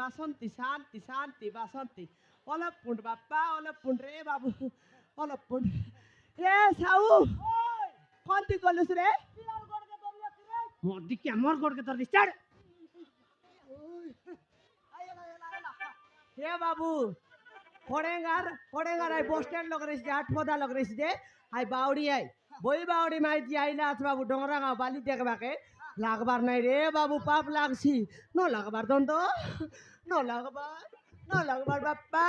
বাসন্তী শান্তি শান্তি বাসন্তী অলপ পুণ্ড বাপ্পা অলপ পুণ্ড রে বাবু অলপ পুণ্ড রে সাউ কোন তুই করলিস রে মোর দিকে আমার গড়কে তোর স্টার্ট হে বাবু পড়েঙ্গার আই বস স্ট্যান্ড লগ রেছি আট পদা লগ রেছি দে আই বাউড়ি আই বই বাউড়ি মাই জি আইলা আছে বাবু ডোংরাগাঁও বালি দেখবাকে লাগবার নাই রে বাবু পাপ লাগছি ন লাগবার দন্ত ন লাগবার বাপ্পা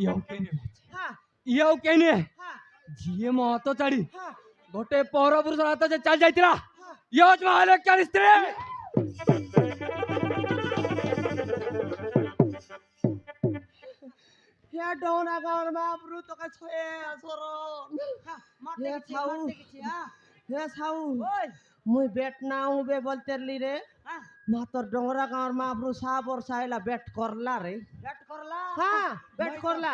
ইয়াও কেনে হ্যাঁ ইয়াও কেনে হ্যাঁ জিয়ে মতো চাড়ি হ্যাঁ গোটে পরপুরুষ হাত যে চাল যাইতিলা ইয়াও মাহলে চালিস রে হে ডোংরাগাঁওর বাবরু তোকে ছয়ে আসরন হে ছাউ হে ছাউ মুই বেট না উবে বলতেরলি রে মাতর ডোংরাগাঁওর মাবরু সাবর সাইলা বেট করলা রে হ্যাঁ বেট করলা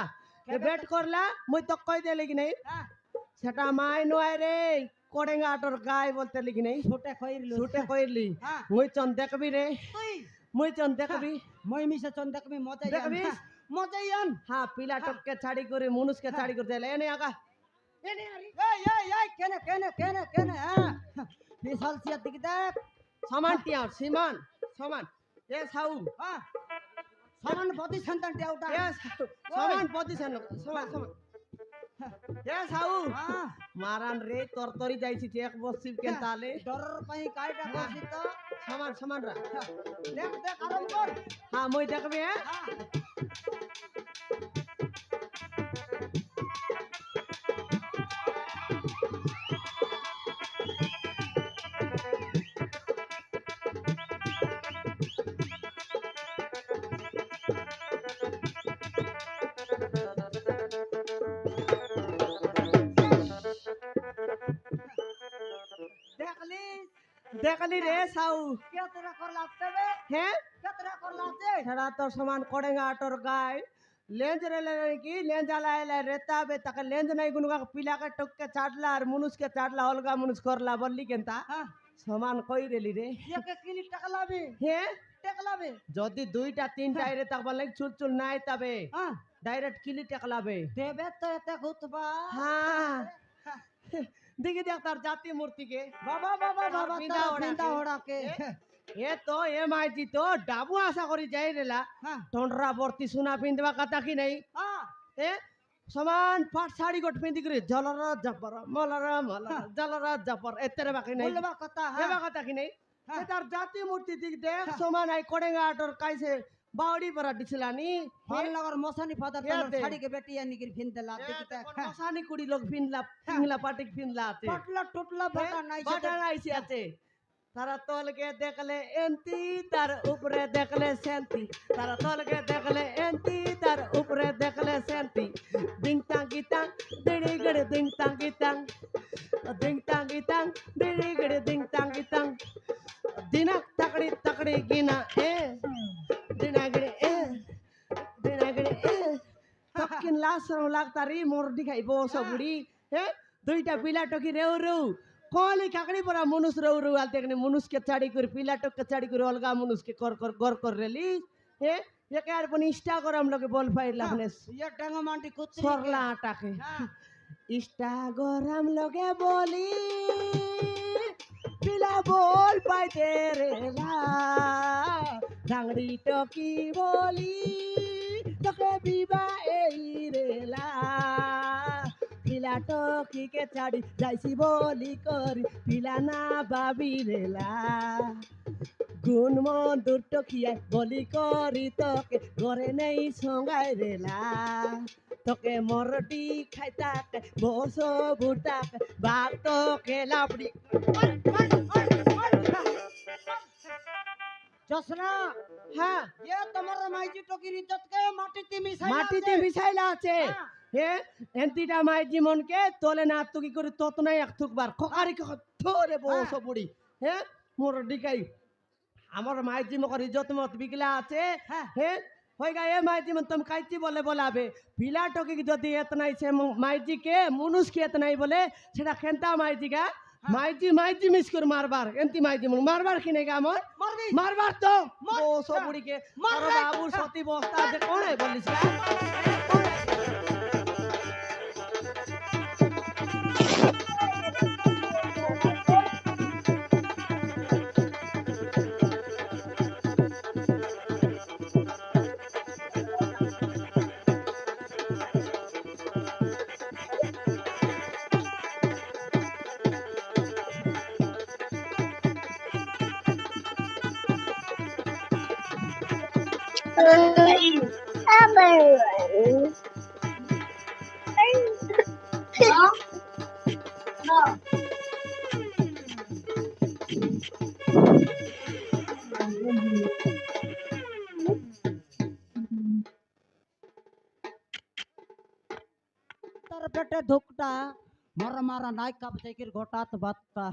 এ বেট করলা মুই তো কই দেলি কি নাই সেটা মাই নয় রে কোড়েঙ্গা আটর গায় বলতে লিখি নাই ছুটে কইরলি মুই চন দেখবি রে মুই চন দেখবি মই মিশে চন দেখবি মজাই দেখবি মজাই আন হ্যাঁ পিলা টপকে ছাড়ি করে মনুষকে ছাড়ি করে দেলে এনে আগা এনে আরি এই কেনে কেনে কেনে কেনে হ্যাঁ বিশাল সিয়া দিকে দেখ সমান টিয়া সমান এ সাউ হ্যাঁ সমান বদি সন্তান টিয়াউটা এ সমান পজিশন সমান এ সাউ হ্যাঁ মারান রে তরতরি যাইছি এক বসিব কে তালে ডরর পাই কাইটা করছি তো সমান রা দেখ দেখ আরাম কর হ্যাঁ মই দেখবি হ্যাঁ দেখলি রে সাউ কেতরা কর লাগতে বে হ্যাঁ কেতরা কর লাগতে সেটা তো সমান কোড়েঙ্গা আটর গায় লেঞ্জ রেলে কি লেঞ্জ আলাইলা রেতা বে তাকে লেঞ্জ নাই গুনগা পিলাকে টককে চাটলা আর মনুষকে চাটলা অলগা মনুষ করলা বললি কেনতা হ্যাঁ সমান কই রেলি রে একে কিলি টাকা লাবে হ্যাঁ টাকা লাবে যদি দুইটা তিনটা এরে তাকবার লাগ চুল নাই তবে হ্যাঁ ডাইরেক্ট কিলি টেকলাবে দেবে তো এতে গুতবা হ্যাঁ দেখি দেখ তার জাতি মূর্তিকে বাবা বাবা বাবা বিন্দা বিন্দা ওড়াকে। ওড়াকে এ তো এ মাইজি তো ডাবু আশা করি যাই রেলা হ্যাঁ টন্ডরা বর্তি সোনা পিন্ধবা কথা কি নাই হ্যাঁ এ সমান পাট শাড়ি গোট পিন্ধি করে জলরা জাপর মলরা মলরা জলরা জাপর এতেরে বাকি নাই বলবা কথা হেবা হ্যাঁ কথা কি নাই হ্যাঁ। এ তার জাতি মূর্তি দিক দেখ সমান আই কোড়েঙ্গা আটর কাইছে বাউড়ি পরা দিছিলানি হলনগর মশানি ফাদার এ তোমার দে। শাড়ি কে বেটিয়া নিকির ফিনতেলা দেখি তা মশানি কুড়ি লোক পিনলা পাটিক পিনলা আছে পটলা টুটলা বাটা নাই বাটা নাইছে আছে তারা তলকে দেখলে এন্তি তার উপরে দেখলে সেন্তি তারা তলকে দেখলে এন্তি তার উপরে দেখলে সেন্তি দিং তাং গিতাং দিড়ি গড়ে দিং তাং গিতাং দিড়ি গড়ে দিং তাং গিতাং দিনা তাকড়ি গিনা এ দিনা গড়ে এ তকিন লাসন লাগতারি মোর দিখাইব সবুড়ি হে দুইটা পিলা টকি রেউ কলি কাকড়ি পরা মনুষ রেউ আলতে মনুষকে চাড়ি করে পিলা টককে চাড়ি করে অলগা মনুষকে গর কর রেলি হে একে আর পনি ইনস্টাগ্রাম লগে বল পাইলা হনে ये टांगा मांटी कुत्ती সরলা আটাকে हाँ ইনস্টাগ্রাম লগে বলি পিলা বল পাইতে রেলা রাংড়ি টকি বলি তোকে বিবা এই রেলা পিলা টকি কে ছাড়ি যাইছি বলি করি পিলা না বাবি রেলা গুণ মন্দুর টকিয়ায় বলি করি তোকে ঘরে নেই সঙ্গাই রেলা তোকে মরটি খাইতাকে বস বুটাকে বাঘ তোকে লাপড়ি जसना হ্যাঁ ये तुम्हारा माइजी टोकी इज्जत के माटी मिसाइल মাটিতে মিশাইলা আছে হে এন্তিটা মাই জীবনকে তোলে না তুকি করে তত নাই এক থুকবার খকারি থরে বস বুড়ি হে মোর ডিকাই আমার মাই জীবন ইজ্জত মত বিগলা আছে হে হই গা এ মাই জীবন তুমি কাইতি বলে বলাবে পিলা টকি যদি এতনাই সে মাইজি কে মনুষ কে এতনাই বলে সেটা খেন্তা মাইজি গা মাইজি মাইজি মিস করে মারবার এমতি মাইজি মুখ মারবার কিনে গে আমার মারবি মারবার তো মার। ও সবুড়িকে মার তোর রে। বাবুর সতী বস্তা যে কোন বলিস না? তার পেটে ঢুকটা মারা মারা নাই কাপ থেকে গোটাত বাত্তা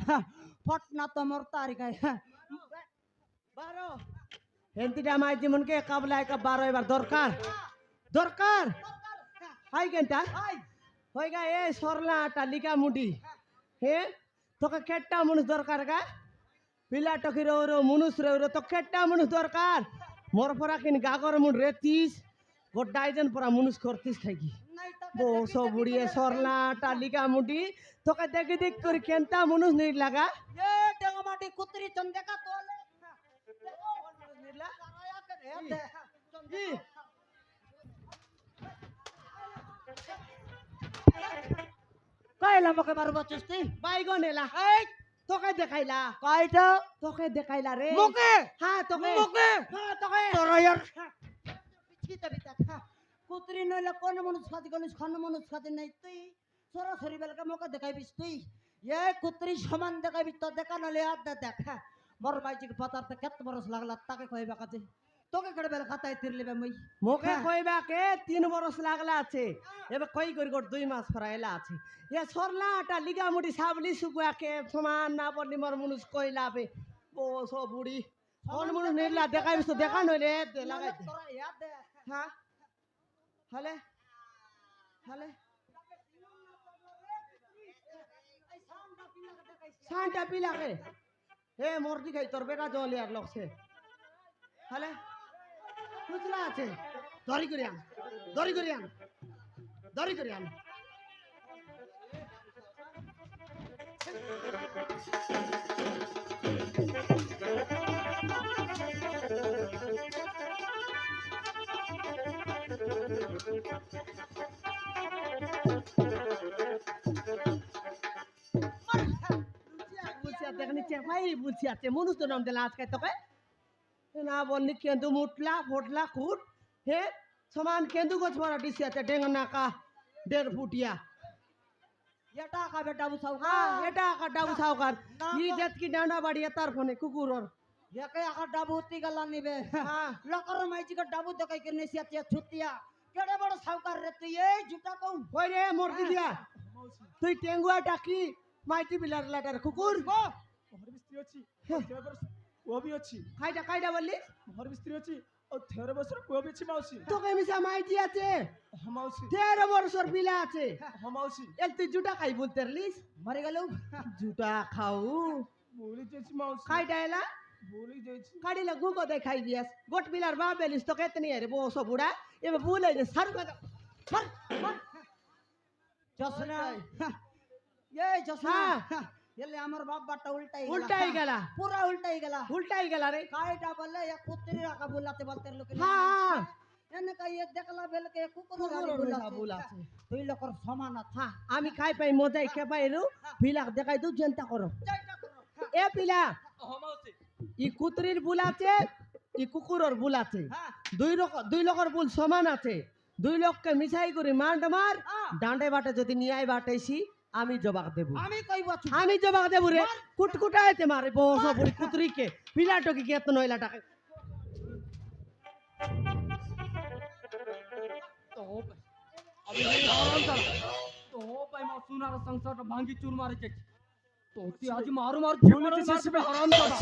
ফট না তো মোর তারি গায় বারো এমতিটা মাইজি মনকে কাবলা এক বারো এবার দরকার দরকার হাই কেনটা হই গা এ সরলা টালিকা মুডি হে তোকে কেটটা মানুষ দরকার গা পিলা টকি রো মনুষ রে তো কেটটা মানুষ দরকার মোর পরা কিন গাগর মুড রে 30 গোডাইজন পরা মনুষ করতিস খাইকি বসো বুড়িয়ে সরলা টালিকা মুডি তোকে দেখি দেখ করে কেনটা মনুষ নেই লাগা এ ডেঙ্গামাটি কুতরি চন্দেকা তোলে কি? কইলা মকে মারবা চুস্তি বাইগন এলা এই তোকে দেখাইলা কয়টা তোকে দেখাইলা রে মুকে হ্যাঁ তোকে মুকে হ্যাঁ তোকে তোরা ইয়ার পিছিতে বিতা কুতরি নইলে কোন মানুষ খাতি কোন খান মানুষ খাতি নাই তুই সরাসরি বেলকা মকে দেখাইবিস তুই এ কুতরি সমান দেখাইবি তো দেখা নলে আর দেখ মোর বাইজিকে পাতাতে কত বরস লাগলা তাকে কইবা কাছে তোকে কেড়ে বেল খাতায় তিরলিবে মই মুখে কইবা কে 3 বরস লাগলা আছে এবে কই করি গট 2 মাস ফরাইলা আছে এ সরলাটা লিগামুটি সাবলি সুগুয়া কে সমান না পড়লি মোর মনুষ কইলাবে ও সো বুড়ি কোন মনুষ নেলা দেখাইবিস তো দেখা নইলে দে লাগাই দে তোরা ইয়াদ দে হ্যাঁ হলে হলে সানটা পিলাকে হে মর্দি খাই তোর বেটা জল আর লগছে হলে বুঝলা আছে দরি করে আন দরি করে আন দরি করে আন দেখনি চেপাই বুঝছি আছে মনুষ তো নাম দিলা আজকে তোকে না বলনি কেন্দু মুটলা ফোটলা খুট হে সমান কেন্দু গছ মারা দিছি আছে ডেঙ্গনা কা 1.5 ফুটিয়া এটা কা বেটা বুঝাও এটা কা ডাবু সাউকার ই জাত কি ডান্ডা বাড়িয়া তার ফোনে কুকুরর একে আকা ডাবু উতি গলা নিবে হ্যাঁ লকর মাইজি কা ডাবু দেখাই কে নেসিয়া তিয়া ছুতিয়া কেডে বড় সাউকার রে তুই এই জুটা কও ওই রে মর্দি দিয়া তুই টেঙ্গুয়া ডাকি মাইটি বিলার লাটার কুকুর ମୋର ବି ସ୍ତ୍ରୀ ଅଛି ଥେର ବର୍ଷ ପୁଅ ବି ଅଛି খাইটা খাইটা বললি ମୋର ବି ସ୍ତ୍ରୀ ଅଛି ଆଉ ଥେର ବର୍ଷର ପୁଅ ବି ଅଛି ମାଉସୀ তোকে মিশা মাইটি আছে ହଁ মাଉସୀ 13 বছর পিলা আছে ହଁ মাଉସୀ এল তুই জুটা খাই বলতে লিস মরে গেল জুটা খাও ভୁଲି ଯାଇଛି ମାଉସୀ খাইটা এলা ଭୁଲି ଯାଇଛି কাড়িলে গুগো দে খাই দিয়াস গোট বিলার বা বেলিস তো কেতনি আরে বসো বুড়া এবে ভুলে যে সারু কথা মার মার জসনা এই জসনা এলে আমার বাপ বাটা উল্টাই গেলা পুরা উল্টাই গেলা উল্টাই গেলা রে কাইটা বললে এক কুত্রি রাখা বুলাতে বলতে লোক হ্যাঁ এনে কাই এক দেখলা বেলকে কুকুর কুকুরর বুলাতে বুলাছে দুই লোকর সমান আছে হ্যাঁ আমি খাই পাই মজাই কে পাইরু বিলাক দেখাই দু জনতা করো এ পিলা ହଁ ମାଉସୀ ই কুতরির বুল আছে ই কুকুরর বুল আছে হ্যাঁ দুই লোকের বুল সমান আছে দুই লোককে মিশাই করে মান্ড মার ডান্ডে বাটে যদি নিয়াই বাটাইছি আমি জবাব দেব আমি কইব আমি জবাব দেব রে কুটকুটাইতে মারে বসো বুড়ি কুতরিকে পিলাটকে কেত নইলাটাকে আমি আরাম চালা তো পাই মা সুনার সংসারটা ভাঙ্গি চুর মারি কে তো তুই আজ মারু মার জীবন মারবে আরাম চালা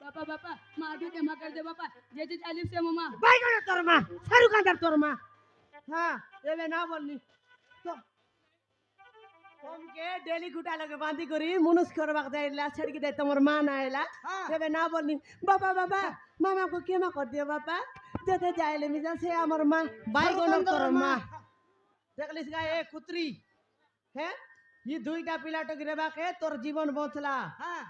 बापा बापा माँ के क्षमा कर दे बापा जैसे 40 से मम्मा বাইগনে তোর মা সারু কান্দার তোর মা হ্যাঁ এবে না বলনি তোমকে ডেলি গুটা লগে বাঁধি করি মুনুষ করবাক যাইলা ছেড়কি দেয় তোমার মা না এলা তবে না বলনি বাবা বাবা মামাকে কেমা কর দিও বাবা যেতে যাইলে মিজা সে আমার মা বাইগন তোর মা দেখলিস গা এ কুত্রি হ্যাঁ ये दुईटा पिलाटो गिरेबाके तोर जीवन बचला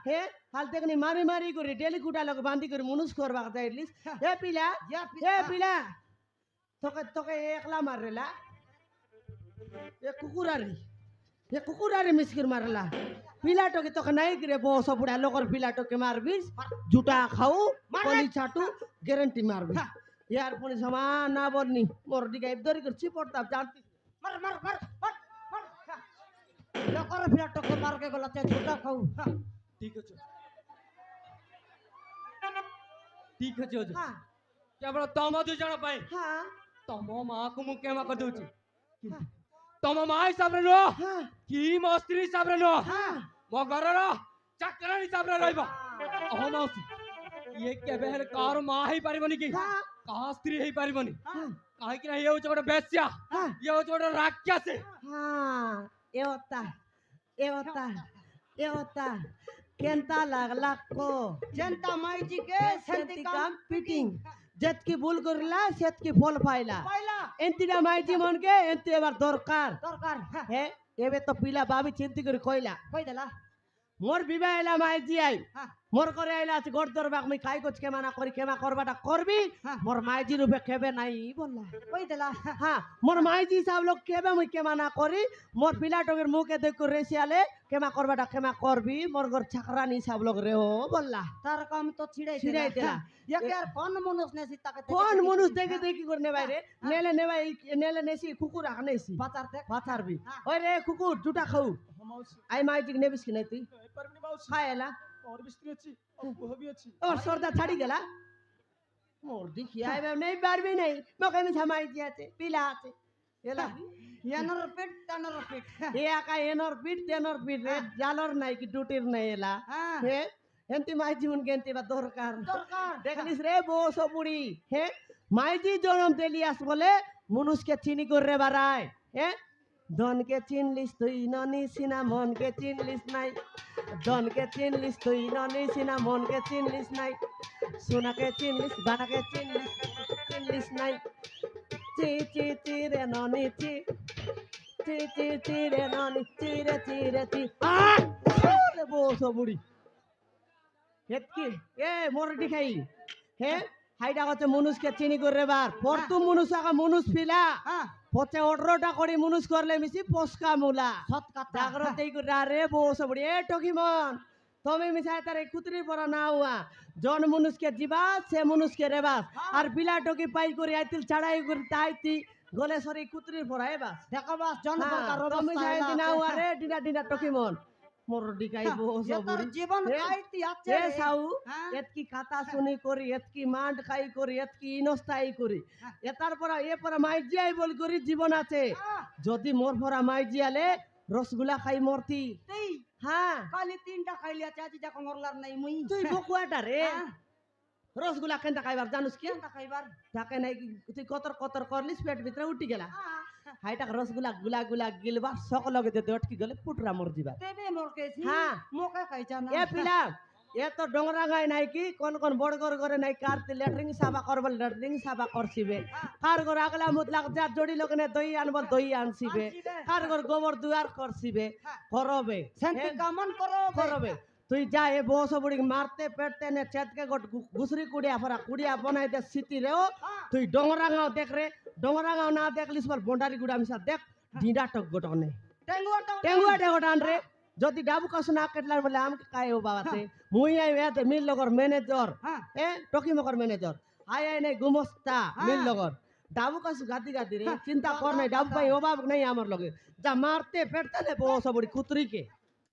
हे हाल देखनी मारी मारी करी डेली कुटा लगे बांधी करी मुनुस करबाक जाइलिस ए पिला तोके तोके एकला मारला ये कुकुरारी मिस्किर मारला पिलाटो के तोके नहीं गिरे बोस बुढ़ा लोकर पिलाटो के मारबिस जुटा खाऊ पली छाटू गारंटी मारबिस यार पुलिस समान ना बोलनी मोर दिगा इधर कर चिपड़ता जानती মার মার মার মার লোকর ফিলাটকে মার কে গলাতে ছোটা খাও ঠিক আছে ঠিক আছে ওজে हाँ কেবল ତମ ଦୁଇ ଜଣ ପାଇଁ हाँ ତମ ମାକୁ ମୁଁ କ୍ଷମା କରିଦଉଛି ତମ ମା ହିସାବରେ ନୁହଁ हाँ କି ମୋ ସ୍ତ୍ରୀ ହିସାବରେ ନୁହଁ हाँ ମୋ ଘରର ଚାକରାଣୀ ହିସାବରେ ରହିବ ହଁ ମାଉସୀ ଇଏ କେବେ ହେଲେ କାହାର ମା ହେଇପାରିବନି କି हाँ କାହା ସ୍ତ୍ରୀ ହେଇପାରିବନି हाँ କାହିଁକି ନା ଇଏ ହଉଛି ଗୋଟେ ବେଶ୍ୟା हाँ ଇଏ ହଉଛି ଗୋଟେ ରାକ୍ଷସ हाँ ये होता केंता लागला को जनता माईजी के सेंती काम पिटिंग जत की भूल करला सेत की फल पाइला পাইলা एंतीडा माइजी मन के एंती एबार दरकार দরকার हे एबे तो पिला बाबी चिंती करी कइला কই দেলা मोर विवाह आइला माइजी आई হ্যাঁ मोर करे आइला আছে গড় দরবাক মই কাই কোচ কেমা না করি কেমা করবাটা করবি হ্যাঁ। मोर माइजी রূপে কেবে নাই বললা কই দেলা हाँ मोर माइजी साहब लोग केबे মই केमा ना करी मोर पिला टोगेर मुखे देख कर रेसियाले केमा करबाटा केमा करबी मोर घर छकरानी साहब लोग रे हो बोलला তার কাম তো ছিড়াই ছিড়াই দিলা। একে আর কোন মানুষ নেছি তাকে কোন মানুষ দেখে দেখি করে নেবাই রে নেলে নেবাই নেলে নেছি কুকুর আনেছি বাজার দেখ পাথারবি হ্যাঁ। ওই রে কুকুর জুটা খাও ମାଉସୀ আই মাইজি নেবিস কি নাই তুই ହେଇପାରିବନି ମାଉସୀ খায়লা ମୋର ବି ସ୍ତ୍ରୀ ଅଛି ଆଉ ପୁଅ ବି ଅଛି ওর সর্দা ছাড়ি গেলা মোর দেখি আইবে নেই পারবি নাই মকে মি মাইজি আছে পিলা আছে এলা এনর পেট তানর পেট এ একা এনর পিট তেনর পিট রে জালর নাই কি ডুটির নাই এলা হ্যাঁ হে এন্তি মাইজি মন গেন্তি বা দরকার দরকার দেখলিস রে বস বুড়ি হে মাইজি জনম তেলিয়াস বলে মনুষকে চিনি করে বাড়ায় হে ধনকে চিনলিস তুই ননি সিনা মনকে চিনলিস নাই ধনকে চিনলিস তুই ননি সিনা মনকে চিনলিস নাই সোনাকে চিনলিস বানাকে চিনলিস নাই চি চি চি রে ননি চি চি চি চি রে ননি চি রে চি রে বস বুড়ি হেতকি এ মোরটি খাই হে হাইটা হচ্ছে মনুষকে চিনি করে বার প্রথম মনুষ আগা মনুষ পিলা হ্যাঁ পচে 18টা করে মনুষ করলে মিশি পস্কা মুলা সৎ কথা জাগ্রত এই করে রে বস বুড়ি এ টকিমন তুমি মিশাই তার কুতরি পরা না হুয়া জন মনুষকে জিবা সে মনুষকে রেবাস আর বিলা টকি পাই করে আইতিল ছাড়াই করে তাইতি গলে সরি কুতরি পরা এবাস দেখো বাস জন প্রকার তুমি অবস্থা মিশাই দিনা হুয়া রে ডিনা ডিনা টকিমন মোর ডিকাই বস তোর বুড়ি জীবন হে, খাইতি আছে এ সাউ হ্যাঁ এতকি খাতা শুনি করি এতকি মান্ড খাই করি এতকি ইনস্তাই করি এতার পরা এ পরা মাইজি আই বল করি জীবন আছে যদি মোর পরা মাইজি আলে রসগুলা খাই মরতি তুই হ্যাঁ কালি তিনটা খাইলি আছে আজি যখন মরলার নাই মুই তুই বকুয়াটা রে হ্যাঁ। রসগুলা কেনটা খাইবার জানুস কি তিনটা খাইবার থাকে নাই কি তুই কতর কতর করলিস পেট ভিতরে উঠি গেলা হ্যাঁ। হাইটা রসগুলা গুলা গুলা গিলবা সকল লগে যদি অটকি গেলে পুটরা মর দিবা তেবে মোর কেছি হ্যাঁ। মোকে খাইছা না এ পিলা এ তো ডোংরা গায় নাই কি কোন কোন বড় করে নাই কার লেটরিং সাবা করবল লেটরিং সাবা করছিবে কার ঘর আগলা মুতলাক যা জড়ি লগনে দই আনবল দই আনছিবে কার ঘর গোবর দুয়ার করছিবে করবে শান্তি কামন করো করবে তুই যা এ বস বুড়ি মারতে পেটতে নে চেতকে গট গুসরি কুড়িয়া ফরা কুড়িয়া বনাই দে সিটি রেও তুই ডোংরা গাও দেখ রে ডোংরা গাও না দেখলিস বল বন্ডারি গুড়া মিশা দেখ ডিডা টক গটনে টেঙ্গুয়া টেগোটান রে যদি ডাবু কাছ না কেটলার বলে আমাকে কাই ও বাবাতে মুই আই এতে মিল লগর ম্যানেজার হ্যাঁ এ talkie Makar manager I I নাই গুমস্তা মিল লগর ডাবু কাছ গাদি গাদি রে চিন্তা কর নাই ডাবু পাই অভাব নাই আমার লগে যা মারতে পেটতে নে বস বুড়ি কুতরিকে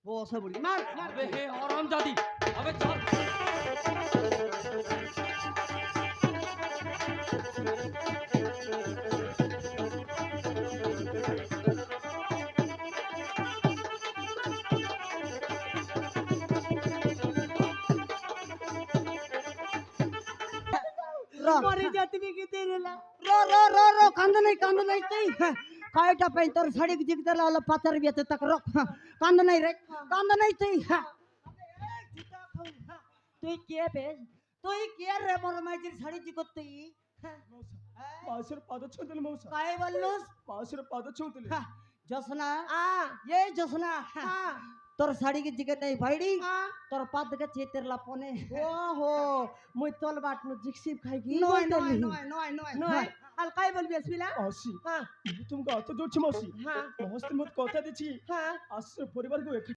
বস বুড়ি মার মার अबे हे हरामजादी अबे चल মরে যাতি কি তেরেলা रो रो रो रो কান্দ নাই তুই কয়টা পাই তোর শাড়ি জিগতে হলো পাচার বিয়েতে তাক রক কান্দ নাই রে কান্দ নাই তুই তুই কে বে তুই কে রে মোর মাইজির শাড়ি জিগত তুই পাশের পাদ ছুঁতলে মৌসা কাই বললুস পাশের পাদ ছুঁতলে জোসনা আ এই জোসনা আ তোর শাড়ি কি জিগে নাই ভাইড়ি আ তোর পাদ দেখে চেতের লাপনে ওহো মুই তল বাটনু জিক্সিপ খাই কি নয় বলতেলি? নয় নয় নয় নয় আল কাই বলবি আসবিলা মাসি হ্যাঁ তুমি এত জোরছি মাসি হ্যাঁ মস্তির মত কথা দিচ্ছি হ্যাঁ আসছে পরিবারকে